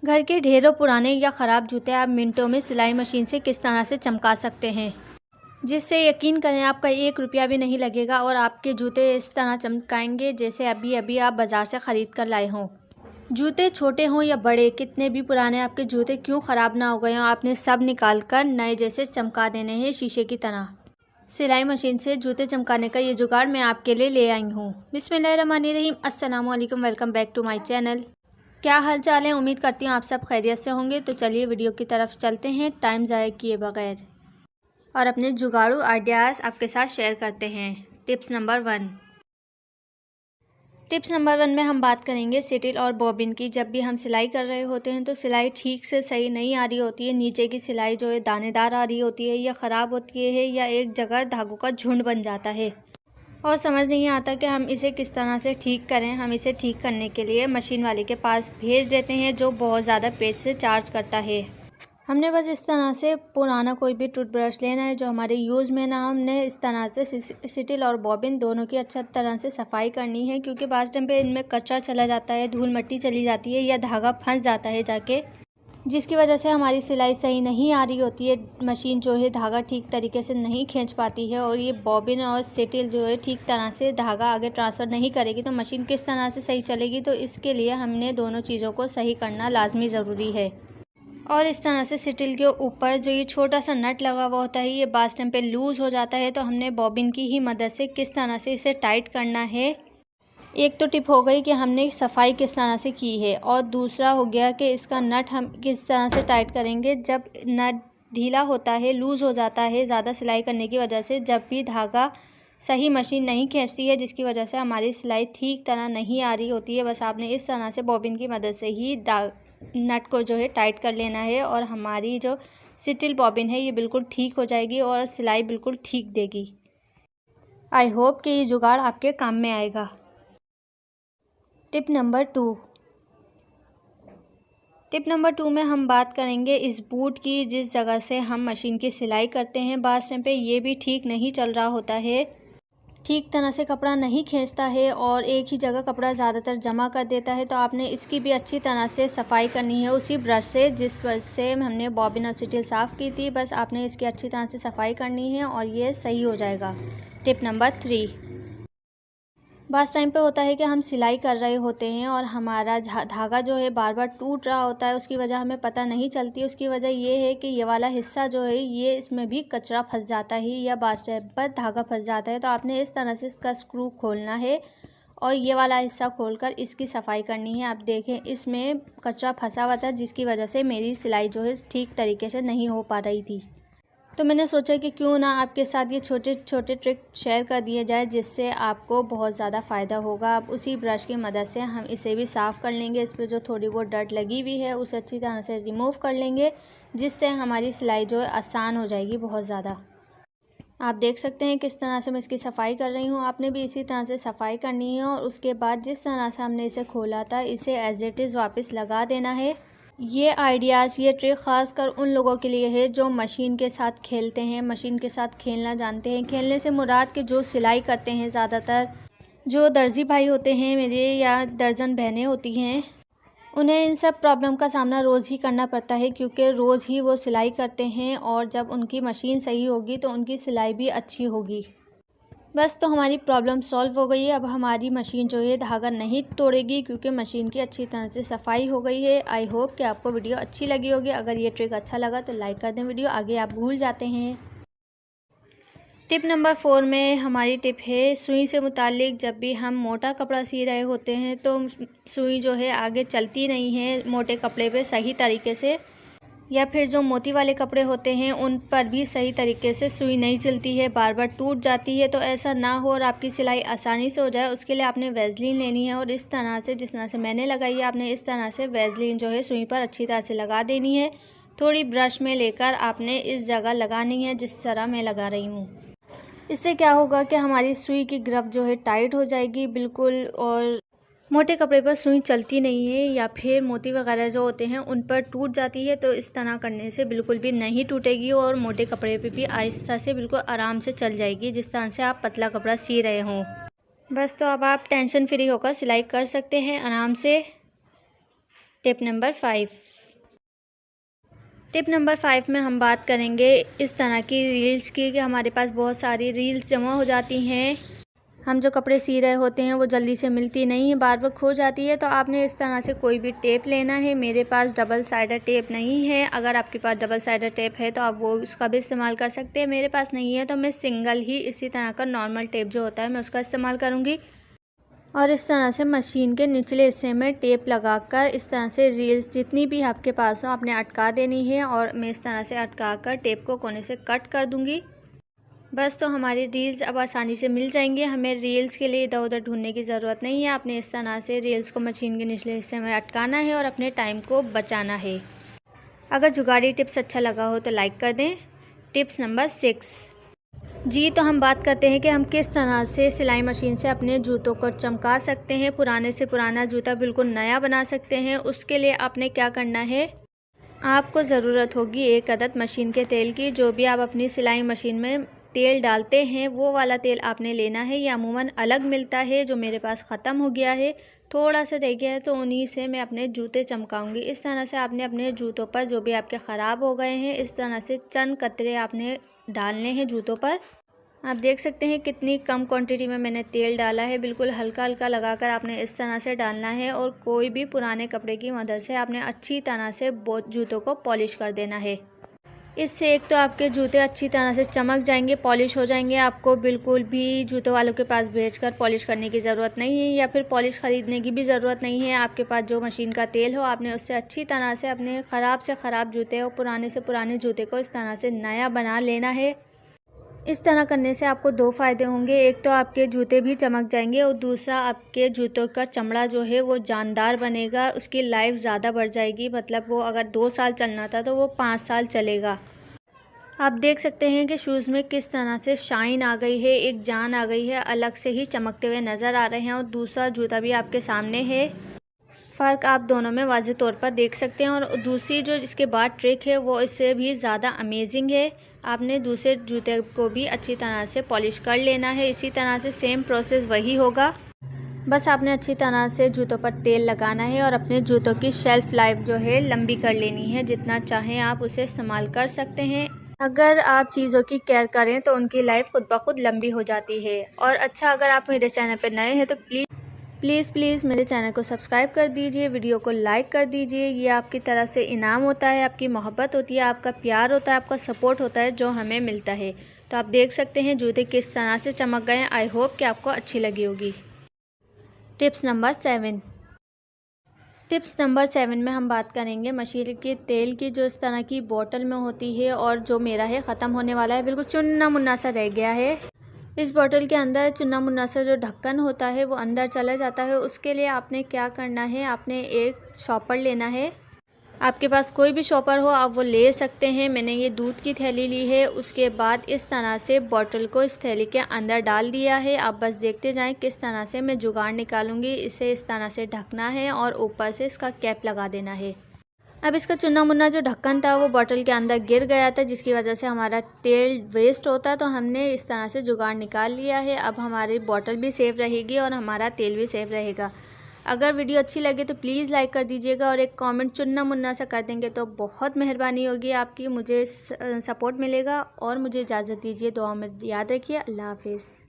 घर के ढेरों पुराने या ख़राब जूते आप मिनटों में सिलाई मशीन से किस तरह से चमका सकते हैं, जिससे यकीन करें आपका 1 रुपया भी नहीं लगेगा और आपके जूते इस तरह चमकाएंगे जैसे अभी अभी आप बाज़ार से ख़रीद कर लाए हों। जूते छोटे हों या बड़े, कितने भी पुराने आपके जूते क्यों ख़राब ना हो गए हों, आपने सब निकाल कर नए जैसे चमका देने हैं शीशे की तरह। सिलाई मशीन से जूते चमकाने का ये जुगाड़ मैं आपके लिए ले आई हूँ। बिस्मिल्लाहिर्रहमानिर्रहीम, अस्सलाम वालेकुम, welcome back to my channel. क्या हाल चाल है? उम्मीद करती हूँ आप सब खैरियत से होंगे। तो चलिए वीडियो की तरफ चलते हैं टाइम ज़ाया किए बगैर और अपने जुगाड़ू आइडियाज़ आपके साथ शेयर करते हैं। टिप्स नंबर 1 में हम बात करेंगे सिटिल और बॉबिन की। जब भी हम सिलाई कर रहे होते हैं तो सिलाई ठीक से सही नहीं आ रही होती है। नीचे की सिलाई जो है दानेदार आ रही होती है या ख़राब होती है या एक जगह धागों का झुंड बन जाता है और समझ नहीं आता कि हम इसे किस तरह से ठीक करें। हम इसे ठीक करने के लिए मशीन वाले के पास भेज देते हैं जो बहुत ज़्यादा पैसे चार्ज करता है। हमने बस इस तरह से पुराना कोई भी टूथब्रश लेना है जो हमारे यूज़ में ना। हमने इस तरह से सिटिल और बॉबिन दोनों की अच्छा तरह से सफाई करनी है, क्योंकि बाज़ टाइम पे इनमें कचरा चला जाता है, धूल मिट्टी चली जाती है या धागा फंस जाता है जाके, जिसकी वजह से हमारी सिलाई सही नहीं आ रही होती है। मशीन जो है धागा ठीक तरीके से नहीं खींच पाती है और ये बॉबिन और सिटिल जो है ठीक तरह से धागा आगे ट्रांसफ़र नहीं करेगी तो मशीन किस तरह से सही चलेगी। तो इसके लिए हमने दोनों चीज़ों को सही करना लाजमी ज़रूरी है। और इस तरह से सिटिल के ऊपर जो ये छोटा सा नट लगा हुआ होता है ये बाज़ टाइम पे लूज़ हो जाता है, तो हमने बॉबिन की ही मदद से किस तरह से इसे टाइट करना है। एक तो टिप हो गई कि हमने सफाई किस तरह से की है, और दूसरा हो गया कि इसका नट हम किस तरह से टाइट करेंगे। जब नट ढीला होता है, लूज़ हो जाता है ज़्यादा सिलाई करने की वजह से, जब भी धागा सही मशीन नहीं खींचती है, जिसकी वजह से हमारी सिलाई ठीक तरह नहीं आ रही होती है। बस आपने इस तरह से बॉबिन की मदद से ही नट को जो है टाइट कर लेना है और हमारी जो सिटिल बॉबिन है ये बिल्कुल ठीक हो जाएगी और सिलाई बिल्कुल ठीक देगी। आई होप कि ये जुगाड़ आपके काम में आएगा। टिप नंबर 2 में हम बात करेंगे इस बूट की, जिस जगह से हम मशीन की सिलाई करते हैं। बाज़ टाइम पे ये भी ठीक नहीं चल रहा होता है, ठीक तरह से कपड़ा नहीं खींचता है और एक ही जगह कपड़ा ज़्यादातर जमा कर देता है। तो आपने इसकी भी अच्छी तरह से सफाई करनी है उसी ब्रश से जिस ब्रश से हमने बॉबिन और सिटिल साफ़ की थी। बस आपने इसकी अच्छी तरह से सफाई करनी है और ये सही हो जाएगा। टिप नंबर 3, बाज़ टाइम पे होता है कि हम सिलाई कर रहे होते हैं और हमारा धागा जो है बार बार टूट रहा होता है। उसकी वजह हमें पता नहीं चलती। उसकी वजह ये है कि ये वाला हिस्सा जो है ये इसमें भी कचरा फंस जाता है या बाज़ टाइम पर धागा फंस जाता है। तो आपने इस तरह से इसका स्क्रू खोलना है और ये वाला हिस्सा खोलकर इसकी सफाई करनी है। आप देखें इसमें कचरा फंसा हुआ था, जिसकी वजह से मेरी सिलाई जो है ठीक तरीके से नहीं हो पा रही थी। तो मैंने सोचा कि क्यों ना आपके साथ ये छोटे छोटे ट्रिक शेयर कर दिए जाए, जिससे आपको बहुत ज़्यादा फ़ायदा होगा। आप उसी ब्रश की मदद से हम इसे भी साफ़ कर लेंगे। इस पर जो थोड़ी बहुत डर्ट लगी हुई है उसे अच्छी तरह से रिमूव कर लेंगे, जिससे हमारी सिलाई जो है आसान हो जाएगी बहुत ज़्यादा। आप देख सकते हैं किस तरह से मैं इसकी सफाई कर रही हूँ। आपने भी इसी तरह से सफाई करनी है और उसके बाद जिस तरह से हमने इसे खोला था इसे एज़ इट इज़ वापस लगा देना है। ये आइडियाज़, ये ट्रिक ख़ास कर उन लोगों के लिए है जो मशीन के साथ खेलते हैं, मशीन के साथ खेलना जानते हैं। खेलने से मुराद के जो सिलाई करते हैं, ज़्यादातर जो दर्जी भाई होते हैं मेरे या दर्जन बहनें होती हैं, उन्हें इन सब प्रॉब्लम का सामना रोज़ ही करना पड़ता है, क्योंकि रोज़ ही वो सिलाई करते हैं और जब उनकी मशीन सही होगी तो उनकी सिलाई भी अच्छी होगी। बस तो हमारी प्रॉब्लम सॉल्व हो गई है। अब हमारी मशीन जो है धागा नहीं तोड़ेगी, क्योंकि मशीन की अच्छी तरह से सफाई हो गई है। आई होप कि आपको वीडियो अच्छी लगी होगी। अगर ये ट्रिक अच्छा लगा तो लाइक कर दें वीडियो, आगे आप भूल जाते हैं। टिप नंबर 4 में हमारी टिप है सुई से मुतालिक। जब भी हम मोटा कपड़ा सी रहे होते हैं तो सुई जो है आगे चलती नहीं है मोटे कपड़े पे सही तरीके से, या फिर जो मोती वाले कपड़े होते हैं उन पर भी सही तरीके से सुई नहीं चलती है, बार बार टूट जाती है। तो ऐसा ना हो और आपकी सिलाई आसानी से हो जाए, उसके लिए आपने वैसलीन लेनी है और इस तरह से जिस तरह से मैंने लगाई है आपने इस तरह से वैसलीन जो है सुई पर अच्छी तरह से लगा देनी है। थोड़ी ब्रश में लेकर आपने इस जगह लगानी है जिस तरह मैं लगा रही हूँ। इससे क्या होगा कि हमारी सुई की ग्रफ जो है टाइट हो जाएगी बिल्कुल, और मोटे कपड़े पर सुई चलती नहीं है या फिर मोती वगैरह जो होते हैं उन पर टूट जाती है। तो इस तरह करने से बिल्कुल भी नहीं टूटेगी और मोटे कपड़े पे भी आहिस्ता से बिल्कुल आराम से चल जाएगी, जिस तरह से आप पतला कपड़ा सी रहे हों। बस तो अब आप टेंशन फ्री होकर सिलाई कर सकते हैं आराम से। टिप नंबर 5, टिप नंबर 5 में हम बात करेंगे इस तरह की रील्स की कि हमारे पास बहुत सारी रील्स जमा हो जाती हैं। हम जो कपड़े सी रहे होते हैं वो जल्दी से मिलती नहीं है, बार बार खो जाती है। तो आपने इस तरह से कोई भी टेप लेना है। मेरे पास डबल साइडर टेप नहीं है। अगर आपके पास डबल साइडर टेप है तो आप वो उसका भी इस्तेमाल कर सकते हैं। मेरे पास नहीं है तो मैं सिंगल ही इसी तरह का नॉर्मल टेप जो होता है मैं उसका इस्तेमाल करूँगी। और इस तरह से मशीन के निचले हिस्से में टेप लगाकर इस तरह से रील्स जितनी भी आपके पास हो आपने अटका देनी है। और मैं इस तरह से अटका कर टेप को कोने से कट कर दूँगी। बस तो हमारी रील्स अब आसानी से मिल जाएंगी। हमें रील्स के लिए इधर उधर ढूंढने की ज़रूरत नहीं है। आपने इस तरह से रील्स को मशीन के निचले हिस्से में अटकाना है और अपने टाइम को बचाना है। अगर जुगाड़ी टिप्स अच्छा लगा हो तो लाइक कर दें। टिप्स नंबर 6 जी, तो हम बात करते हैं कि हम किस तरह से सिलाई मशीन से अपने जूतों को चमका सकते हैं, पुराने से पुराना जूता बिल्कुल नया बना सकते हैं। उसके लिए आपने क्या करना है, आपको ज़रूरत होगी एक अदद मशीन के तेल की। जो भी आप अपनी सिलाई मशीन में तेल डालते हैं वो वाला तेल आपने लेना है। ये अमूमन अलग मिलता है, जो मेरे पास ख़त्म हो गया है, थोड़ा सा रह गया है, तो उन्हीं से मैं अपने जूते चमकाऊंगी। इस तरह से आपने अपने जूतों पर जो भी आपके ख़राब हो गए हैं इस तरह से चंद कतरे आपने डालने हैं जूतों पर। आप देख सकते हैं कितनी कम क्वांटिटी में मैंने तेल डाला है। बिल्कुल हल्का हल्का लगाकर आपने इस तरह से डालना है। और कोई भी पुराने कपड़े की मदद से आपने अच्छी तरह से जूतों को पॉलिश कर देना है। इससे एक तो आपके जूते अच्छी तरह से चमक जाएंगे, पॉलिश हो जाएंगे। आपको बिल्कुल भी जूतों वालों के पास भेजकर पॉलिश करने की ज़रूरत नहीं है, या फिर पॉलिश ख़रीदने की भी ज़रूरत नहीं है। आपके पास जो मशीन का तेल हो आपने उससे अच्छी तरह से अपने ख़राब से ख़राब जूते और पुराने से पुराने जूते को इस तरह से नया बना लेना है। इस तरह करने से आपको 2 फ़ायदे होंगे। एक तो आपके जूते भी चमक जाएंगे और दूसरा आपके जूतों का चमड़ा जो है वो जानदार बनेगा, उसकी लाइफ ज़्यादा बढ़ जाएगी। मतलब वो अगर 2 साल चलना था तो वो 5 साल चलेगा। आप देख सकते हैं कि शूज़ में किस तरह से शाइन आ गई है, एक जान आ गई है, अलग से ही चमकते हुए नज़र आ रहे हैं। और दूसरा जूता भी आपके सामने है। फ़र्क आप दोनों में वाज़ेह तौर पर देख सकते हैं। और दूसरी जो इसके बाद ट्रिक है वो इससे भी ज़्यादा अमेजिंग है। आपने दूसरे जूते को भी अच्छी तरह से पॉलिश कर लेना है। इसी तरह से सेम प्रोसेस वही होगा। बस आपने अच्छी तरह से जूतों पर तेल लगाना है और अपने जूतों की शेल्फ़ लाइफ जो है लंबी कर लेनी है। जितना चाहें आप उसे इस्तेमाल कर सकते हैं। अगर आप चीज़ों की केयर करें तो उनकी लाइफ खुद ब खुद लंबी हो जाती है। और अच्छा, अगर आप मेरे चैनल पर नए हैं तो प्लीज़ मेरे चैनल को सब्सक्राइब कर दीजिए, वीडियो को लाइक कर दीजिए। ये आपकी तरफ से इनाम होता है, आपकी मोहब्बत होती है, आपका प्यार होता है, आपका सपोर्ट होता है जो हमें मिलता है। तो आप देख सकते हैं जूते किस तरह से चमक गए हैं। आई होप कि आपको अच्छी लगी होगी। टिप्स नंबर 7 में हम बात करेंगे मशीन के तेल की, जो इस तरह की बोतल में होती है और जो मेरा है ख़त्म होने वाला है, बिल्कुल चुन्ना मुन्ना सा रह गया है। इस बोतल के अंदर चुन्ना मुन्ना सा जो ढक्कन होता है वो अंदर चला जाता है। उसके लिए आपने क्या करना है, आपने एक शॉपर लेना है। आपके पास कोई भी शॉपर हो आप वो ले सकते हैं। मैंने ये दूध की थैली ली है। उसके बाद इस तरह से बोतल को इस थैली के अंदर डाल दिया है। आप बस देखते जाएं किस तरह से मैं जुगाड़ निकालूंगी। इसे इस तरह से ढकना है और ऊपर से इसका कैप लगा देना है। अब इसका चुन्ना मुन्ना जो ढक्कन था वो बोतल के अंदर गिर गया था, जिसकी वजह से हमारा तेल वेस्ट होता। तो हमने इस तरह से जुगाड़ निकाल लिया है। अब हमारी बोतल भी सेफ़ रहेगी और हमारा तेल भी सेफ़ रहेगा। अगर वीडियो अच्छी लगे तो प्लीज़ लाइक कर दीजिएगा और एक कमेंट चुन्ना मुन्ना सा कर देंगे तो बहुत मेहरबानी होगी आपकी, मुझे सपोर्ट मिलेगा। और मुझे इजाज़त दीजिए, दुआ में याद रखिए। अल्लाह हाफिज़।